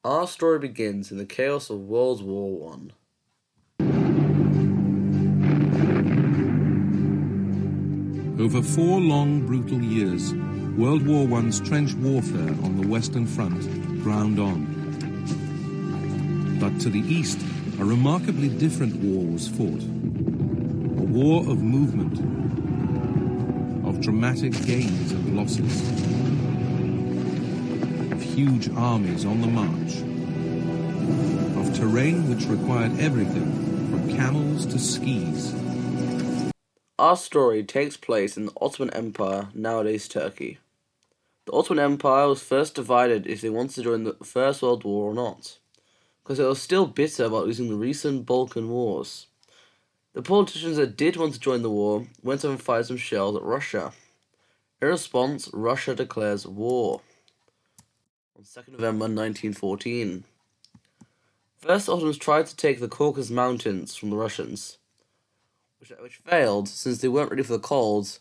Our story begins in the chaos of World War One. Over 4 long, brutal years, World War I's trench warfare on the Western Front ground on. But to the east, a remarkably different war was fought. A war of movement, of dramatic gains and losses, of huge armies on the march, of terrain which required everything from camels to skis. Our story takes place in the Ottoman Empire, nowadays Turkey. The Ottoman Empire was first divided if they wanted to join the First World War or not, because it was still bitter about losing the recent Balkan Wars. The politicians that did want to join the war went on and fired some shells at Russia. In response, Russia declares war on 2nd November 1914. First, Ottomans tried to take the Caucasus Mountains from the Russians, which failed since they weren't ready for the cold,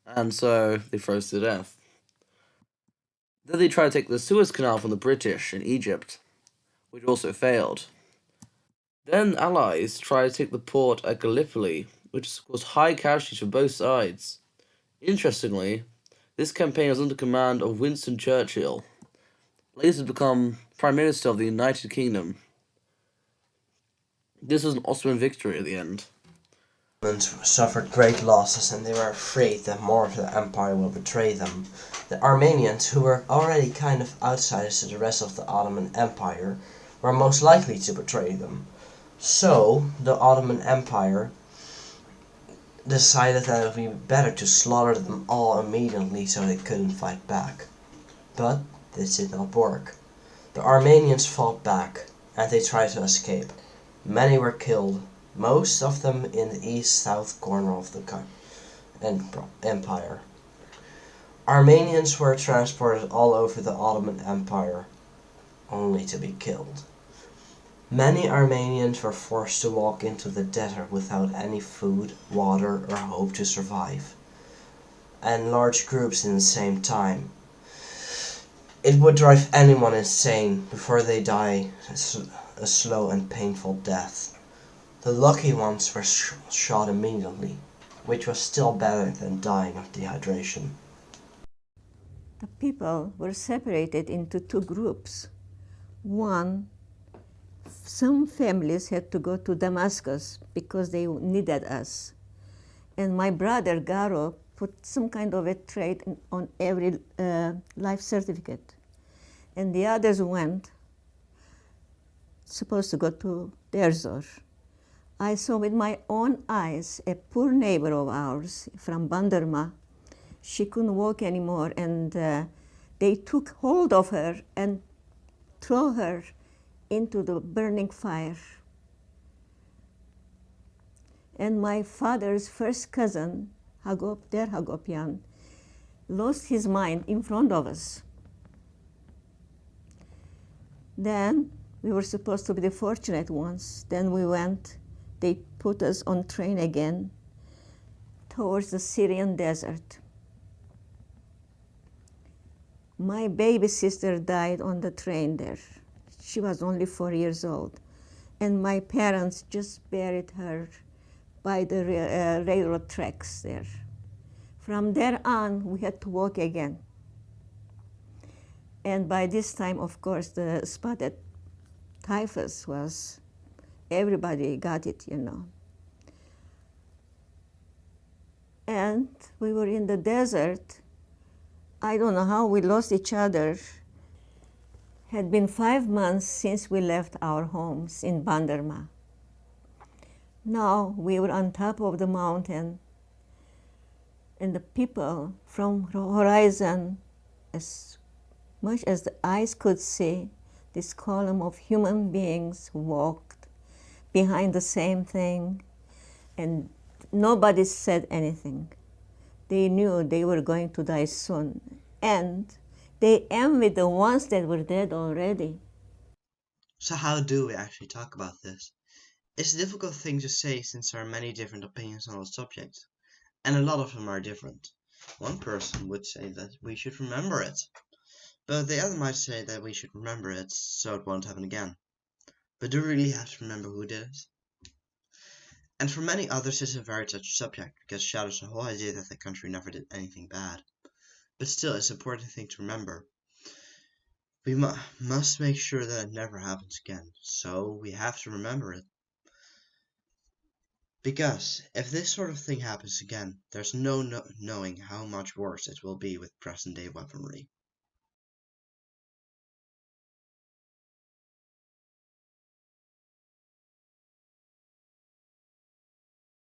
and so they froze to death. Then they tried to take the Suez Canal from the British in Egypt, which also failed. Then Allies tried to take the port at Gallipoli, which caused high casualties for both sides. Interestingly, this campaign was under command of Winston Churchill, later to become Prime Minister of the United Kingdom. This was an Ottoman victory at the end. Suffered great losses, and they were afraid that more of the empire will betray them. The Armenians, who were already kind of outsiders to the rest of the Ottoman Empire, were most likely to betray them. So the Ottoman Empire decided that it would be better to slaughter them all immediately so they couldn't fight back. But this did not work. The Armenians fought back, and they tried to escape. Many were killed, most of them in the east-south corner of the empire. Armenians were transported all over the Ottoman Empire, only to be killed. Many Armenians were forced to walk into the desert without any food, water, or hope to survive, and large groups in the same time. It would drive anyone insane before they die a slow and painful death. The lucky ones were shot immediately, which was still better than dying of dehydration. The people were separated into 2 groups. One, some families had to go to Damascus because they needed us. And my brother, Garo, put some kind of a trait on every life certificate. And the others went, supposed to go to Derzor. I saw with my own eyes a poor neighbor of ours from Bandırma. She couldn't walk anymore, and they took hold of her and threw her into the burning fire. And my father's first cousin, Hagopian, lost his mind in front of us. Then we were supposed to be the fortunate ones. Then we went. They put us on train again towards the Syrian desert. My baby sister died on the train there. She was only 4 years old. And my parents just buried her by the railroad tracks there. From there on, we had to walk again. And by this time, of course, the spotted typhus was, everybody got it, you know. And we were in the desert. I don't know how we lost each other. Had been 5 months since we left our homes in Bandırma. Now we were on top of the mountain, and the people from the horizon, as much as the eyes could see, this column of human beings walked behind the same thing, and nobody said anything. They knew they were going to die soon, and they envied the ones that were dead already. So how do we actually talk about this? It's a difficult thing to say since there are many different opinions on the subject, and a lot of them are different. One person would say that we should remember it, But the other might say that we should remember it so it won't happen again. But do we really have to remember who did it? And for many others it's a very touchy subject, because it shadows the whole idea that the country never did anything bad. But still, it's an important thing to remember. We must make sure that it never happens again, so we have to remember it. Because if this sort of thing happens again, there's no knowing how much worse it will be with present-day weaponry.